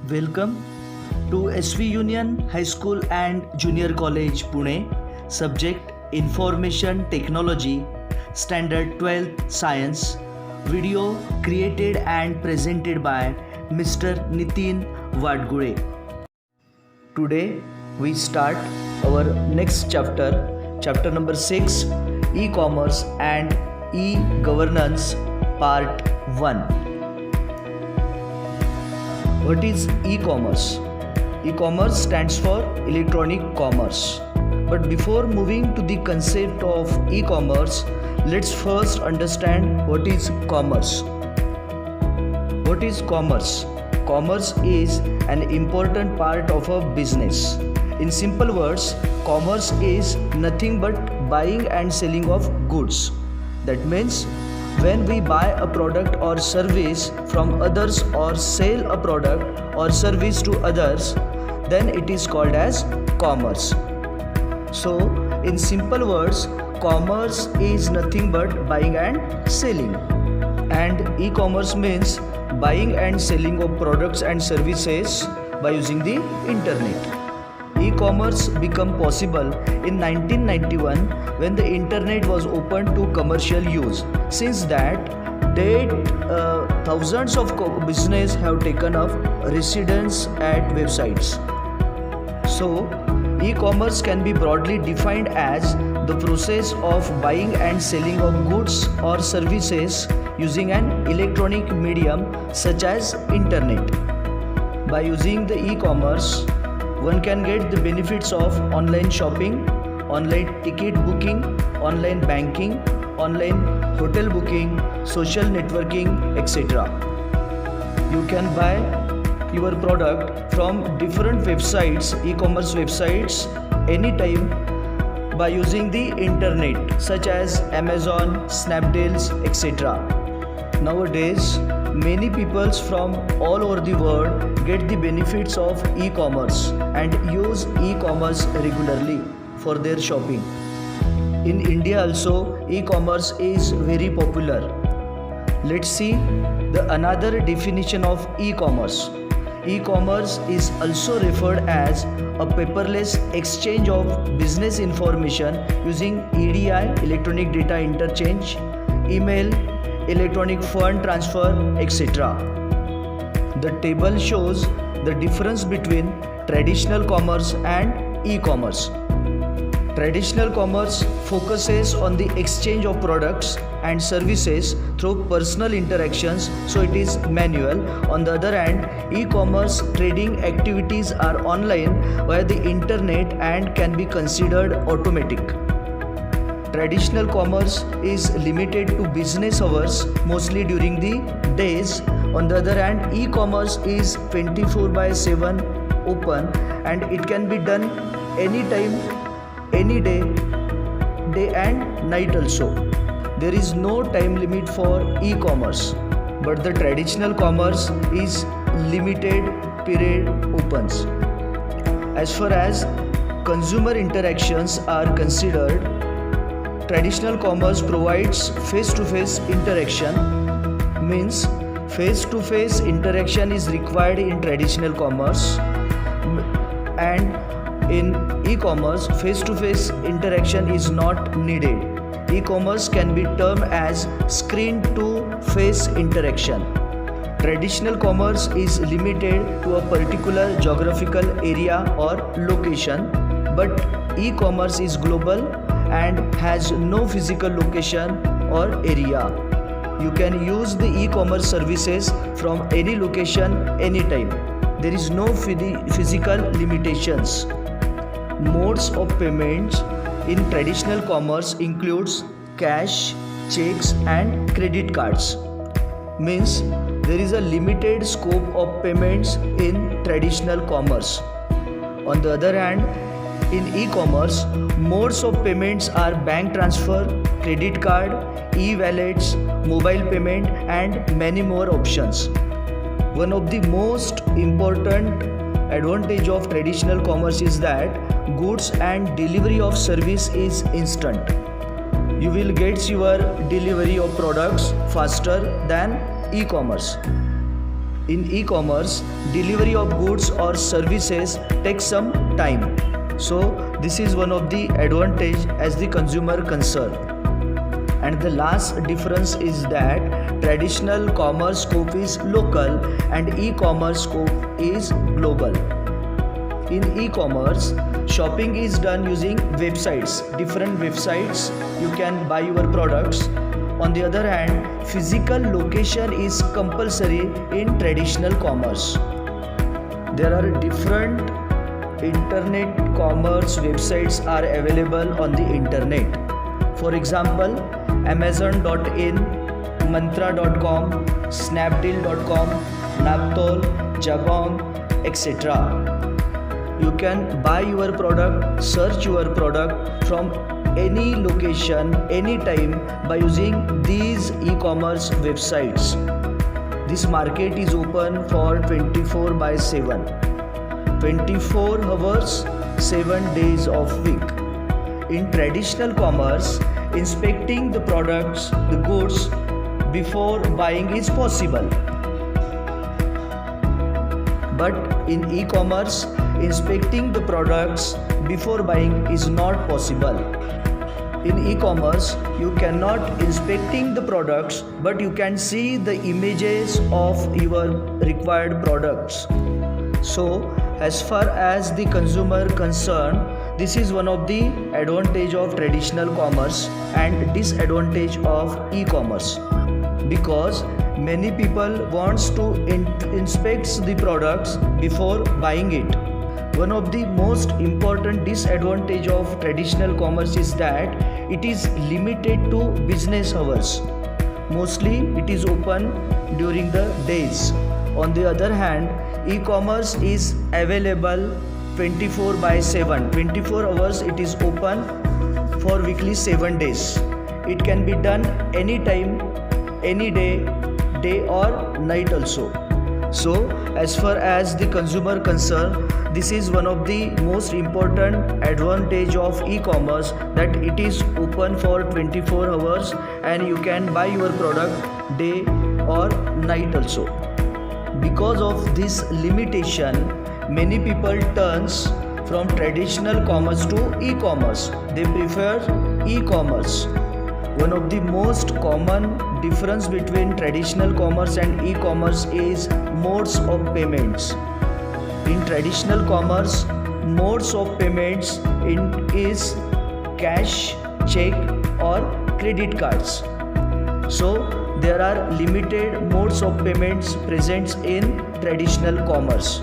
Welcome to SV Union High School and Junior College Pune. Subject Information Technology, Standard 12 Science. Video created and presented by Mr. Nitin Vadgure. Today we start our next chapter, chapter number 6, E-commerce and E-governance, part 1. What is e-commerce? E-commerce stands for electronic commerce. But before moving to the concept of e-commerce, let's first understand what is commerce. What is commerce? Commerce is an important part of a business. In simple words, commerce is nothing but buying and selling of goods. That means when we buy a product or service from others or sell a product or service to others, then it is called as commerce. So, in simple words, commerce is nothing but buying and selling. And e-commerce means buying and selling of products and services by using the internet. E-commerce became possible in 1991 when the internet was opened to commercial use. Since that date, thousands of business have taken up residence at websites. So, e-commerce can be broadly defined as the process of buying and selling of goods or services using an electronic medium such as internet. By using the e-commerce, one can get the benefits of online shopping, online ticket booking, online banking, online hotel booking, social networking, etc. You can buy your product from different websites, e-commerce websites, anytime by using the internet such as Amazon, Snapdeals, etc. Nowadays, many peoples from all over the world get the benefits of e-commerce and use e-commerce regularly for their shopping. In India also, e-commerce is very popular. Let's see the another definition of e-commerce. E-commerce is also referred as a paperless exchange of business information using EDI, electronic data interchange, email, electronic fund transfer, etc. The table shows the difference between traditional commerce and e-commerce. Traditional commerce focuses on the exchange of products and services through personal interactions, so it is manual. On the other hand, e-commerce trading activities are online via the internet and can be considered automatic. Traditional commerce is limited to business hours, mostly during the days. On the other hand, e-commerce is 24/7 open and it can be done anytime, any day, day and night also. There is no time limit for e-commerce, but the traditional commerce is limited period opens. As far as consumer interactions are considered, traditional commerce provides face-to-face interaction, means face-to-face interaction is required in traditional commerce, and in e-commerce face-to-face interaction is not needed. E-commerce can be termed as screen-to-face interaction. Traditional commerce is limited to a particular geographical area or location, but e-commerce is global and has no physical location or area. You can use the e-commerce services from any location, anytime. There is no physical limitations. Modes of payments in traditional commerce includes cash, checks and credit cards. Means there is a limited scope of payments in traditional commerce. On the other hand, in e-commerce, modes of payments are bank transfer, credit card, e-wallets, mobile payment and many more options. One of the most important advantage of traditional commerce is that goods and delivery of service is instant. You will get your delivery of products faster than e-commerce. In e-commerce, delivery of goods or services takes some time. So this is one of the advantage as the consumer concern. And the last difference is that traditional commerce scope is local and e-commerce scope is global. In e-commerce, shopping is done using websites, different websites you can buy your products. On the other hand, physical location is compulsory in traditional commerce. There are different internet commerce websites are available on the internet. For example, Amazon.in, Mantra.com, Snapdeal.com, Naptol, Jabong, etc. You can buy your product, search your product from any location, anytime by using these e-commerce websites. This market is open for 24/7. 24 hours, 7 days of week. In traditional commerce, inspecting the products, the goods before buying is possible. But in e-commerce, inspecting the products before buying is not possible. In e-commerce, you cannot inspecting the products, but you can see the images of your required products. So, as far as the consumer concerned, this is one of the advantage of traditional commerce and disadvantage of e-commerce, because many people wants to inspect the products before buying it. One of the most important disadvantage of traditional commerce is that it is limited to business hours. Mostly it is open during the days. On the other hand, e-commerce is available 24/7. 24 hours it is open for weekly 7 days. It can be done anytime, any day or night also. So as far as the consumer concerned, this is one of the most important advantage of e-commerce, that it is open for 24 hours and you can buy your product day or night also. Because of this limitation, many people turns from traditional commerce to e-commerce. They prefer e-commerce. One of the most common difference between traditional commerce and e-commerce is modes of payments. In traditional commerce, modes of payments is cash, check or credit cards. So there are limited modes of payments present in traditional commerce.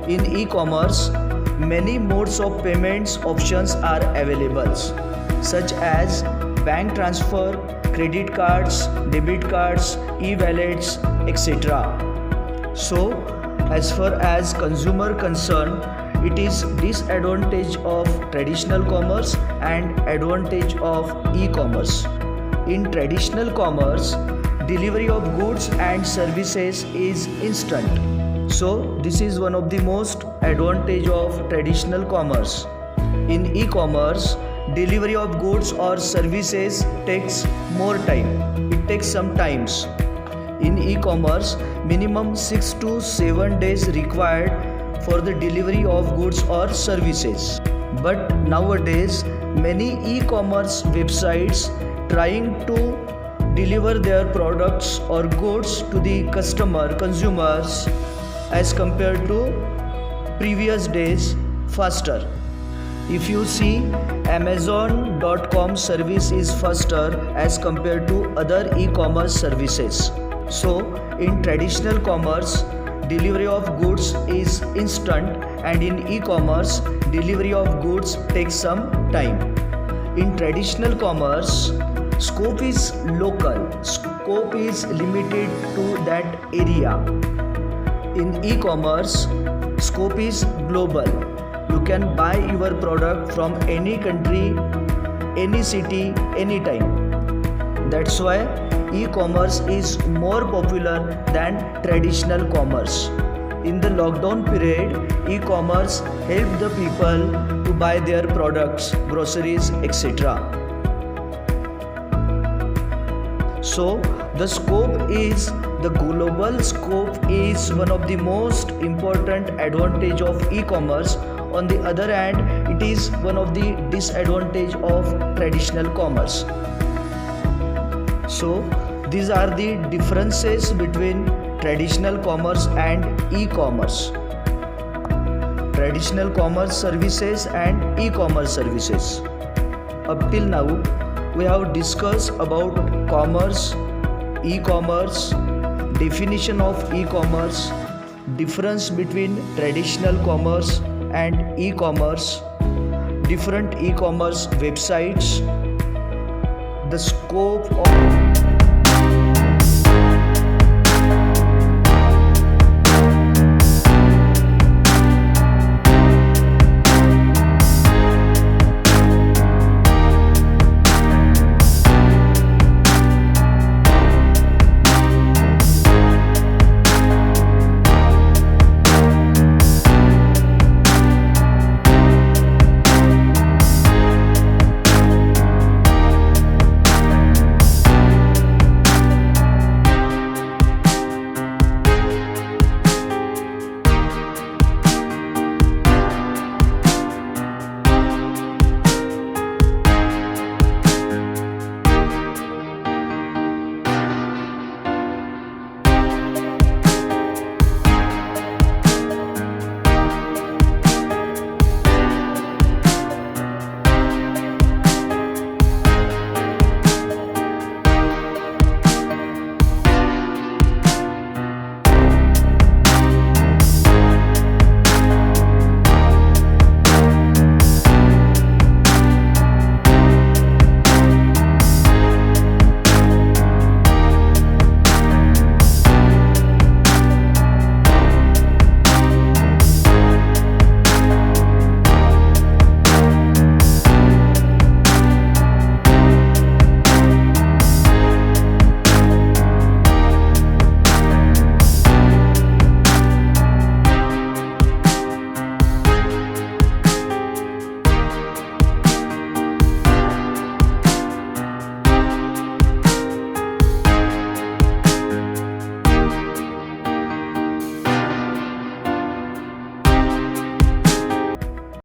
In e-commerce, many modes of payments options are available, such as bank transfer, credit cards, debit cards, e-wallets, etc. So, as far as consumer concerned, it is disadvantage of traditional commerce and advantage of e-commerce. In traditional commerce, delivery of goods and services is instant. So, this is one of the most advantage of traditional commerce. In e-commerce, delivery of goods or services takes more time. It takes some times. In e-commerce, minimum 6 to 7 days required for the delivery of goods or services. But nowadays, many e-commerce websites trying to deliver their products or goods to the consumers as compared to previous days faster. If you see, Amazon.com service is faster as compared to other e-commerce services. So, in traditional commerce, delivery of goods is instant, and in e-commerce, delivery of goods takes some time. In traditional commerce, scope is local, scope is limited to that area. In e-commerce, scope is global. You can buy your product from any country, any city, anytime. That's why e-commerce is more popular than traditional commerce. In the lockdown period, e-commerce helped the people to buy their products, groceries, etc. So the scope is The global scope is one of the most important advantage of e-commerce. On the other hand, it is one of the disadvantage of traditional commerce. So these are the differences between traditional commerce and e-commerce. Traditional commerce services and e-commerce services. Up till now, we have discussed about commerce, e-commerce, definition of e-commerce, difference between traditional commerce and e-commerce, different e-commerce websites, the scope of